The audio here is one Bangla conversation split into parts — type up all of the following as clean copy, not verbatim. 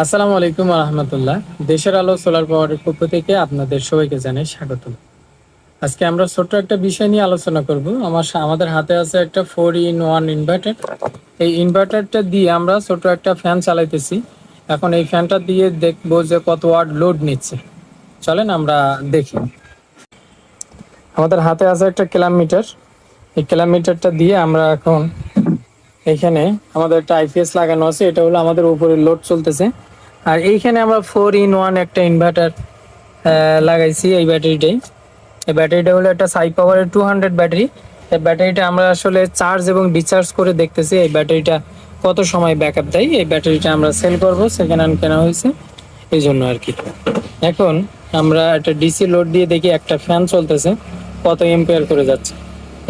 আসসালামু আলাইকুম রহমতুল্লাহ। দেশের আলো সোলার পাওয়ারের পক্ষ থেকে আপনাদের সবাইকে জানাই স্বাগত। আজকে আমরা ছোট্ট একটা বিষয় নিয়ে আলোচনা করব। আমাদের হাতে আছে একটা 4-in-1 ইনভার্টার। এই ইনভার্টারটা দিয়ে আমরা ছোট একটা ফ্যান চালাইতেছি। এখন এই ফ্যানটা দিয়ে দেখবো যে কত ওয়াট লোড নিচ্ছে। চলেন আমরা দেখি। আমাদের হাতে আছে একটা ক্যালাম মিটার। এই ক্যালাম মিটারটা দিয়ে আমরা এখন এখানে আমাদের একটা আইপিএস লাগানো আছে, এটা হলো আমাদের উপরে লোড চলতেছে। আর এইখানে আমরা 4-in-1 একটা ইনভার্টার লাগাইছি। এই ব্যাটারিটা হলো একটা সাই পাওয়ারের 200 ব্যাটারি। এই ব্যাটারিটা আমরা আসলে চার্জ এবং ডিসচার্জ করে দেখতেছি এই ব্যাটারিটা কত সময় ব্যাকআপ দেয়। এই ব্যাটারিটা আমরা সেল করব, সেকেন্ড হ্যান্ড কেনা হয়েছে এই জন্য আর কি। এখন আমরা একটা ডিসি লোড দিয়ে দেখি একটা ফ্যান চলতেছে কত এম্পিয়ার করে যাচ্ছে।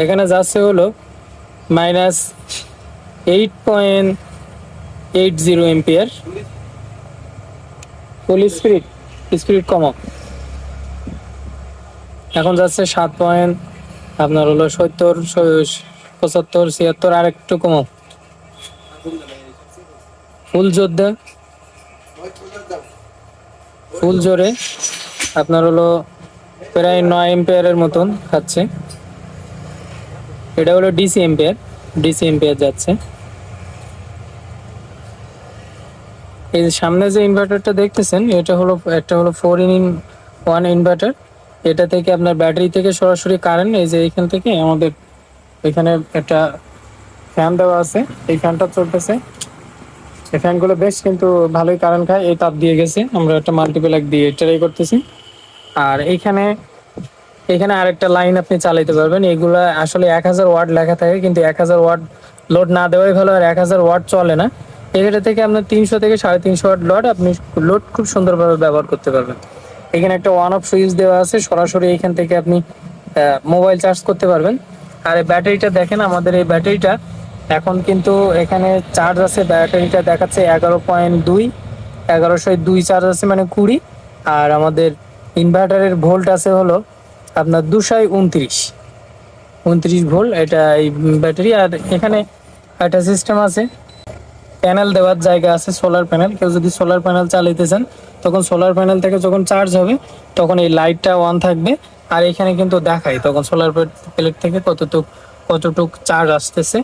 এখানে যাচ্ছে হলো -8.80 এম্পিয়ার। ফুল স্পিড কমাও। এখন যাচ্ছে 7 পয়েন্ট, আপনার হলো 70, 75, 76, আর একটু কমাও। ফুল যোদ্ধা, ফুল জোরে আপনার হলো প্রায় 9 এম্পিয়ারের মতন খাচ্ছে। এটা হলো ডিসি এম্পিয়ার যাচ্ছে। এই যে সামনে যে ইনভার্টারটা দেখতেছেন, এটা হলো 4-in-1 ইনভার্টার। এটা থেকে আপনার ব্যাটারি থেকে সরাসরি কারেন্ট, এই যে এখান থেকে আমাদের এখানে একটা ফ্যান দেওয়া আছে, এই ফ্যানটা চলতেছে। এই ফ্যানগুলো বেশ কিন্তু ভালোই কারেন্ট খায়। এই তাপ দিয়ে গেছে, আমরা একটা মাল্টিপ্লাগ দিয়ে ট্রাই করতেছি। আর এখানে এখানে আরেকটা লাইন আপনি চালাইতে পারবেন। এগুলা আসলে 1000 ওয়াট লেখা থাকে, কিন্তু 1000 ওয়াট লোড না দেওয়াই ভালো। আর 1000 ওয়াট চলে না। এটা থেকে আপনার 300 থেকে 350 ওয়াট লোড খুব সুন্দরভাবে ব্যবহার করতে পারবেন। এখানে একটা অন অফ সুইচ দেওয়া আছে, সরাসরি এখান থেকে আপনি মোবাইল চার্জ করতে পারবেন। আর এই ব্যাটারিটা দেখেন, আমাদের এই ব্যাটারিটা এখন কিন্তু এখানে চার্জ আছে, ব্যাটারিটা দেখাচ্ছে 11.2, 1102 চার্জ আছে, মানে 20। আর আমাদের ইনভার্টারের ভোল্ট আছে হলো আপনার 229 ভোল্ট এটা এই ব্যাটারি। আর এখানে একটা সিস্টেম আছে, প্যানেল দেওয়ার জায়গা আছে, সোলার প্যানেল। কেউ যদি সোলার প্যানেল চালাইতে চান, তখন সোলার প্যানেল থেকে যখন চার্জ হবে তখন এই লাইটটা অন থাকবে। আর এখানে কিন্তু দেখাই তখন সোলার প্লেট থেকে কতটুক চার্জ আসতেছে।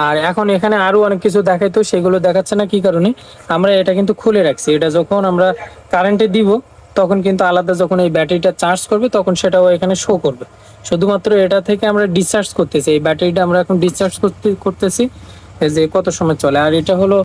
আর এখন এখানে আরো অনেক কিছু দেখাই, তো সেগুলো দেখাচ্ছে না কি কারণে, আমরা এটা কিন্তু খুলে রাখছি। এটা যখন আমরা কারেন্টে দিব তখন কিন্তু আলাদা, যখন এই ব্যাটারিটা চার্জ করবে তখন সেটাও এখানে শো করবে। শুধুমাত্র এটা থেকে আমরা ডিসচার্জ করতেছি, এই ব্যাটারিটা আমরা এখন ডিসচার্জ করতেছি, এই যে কত সময় চলে। আর এটা হলো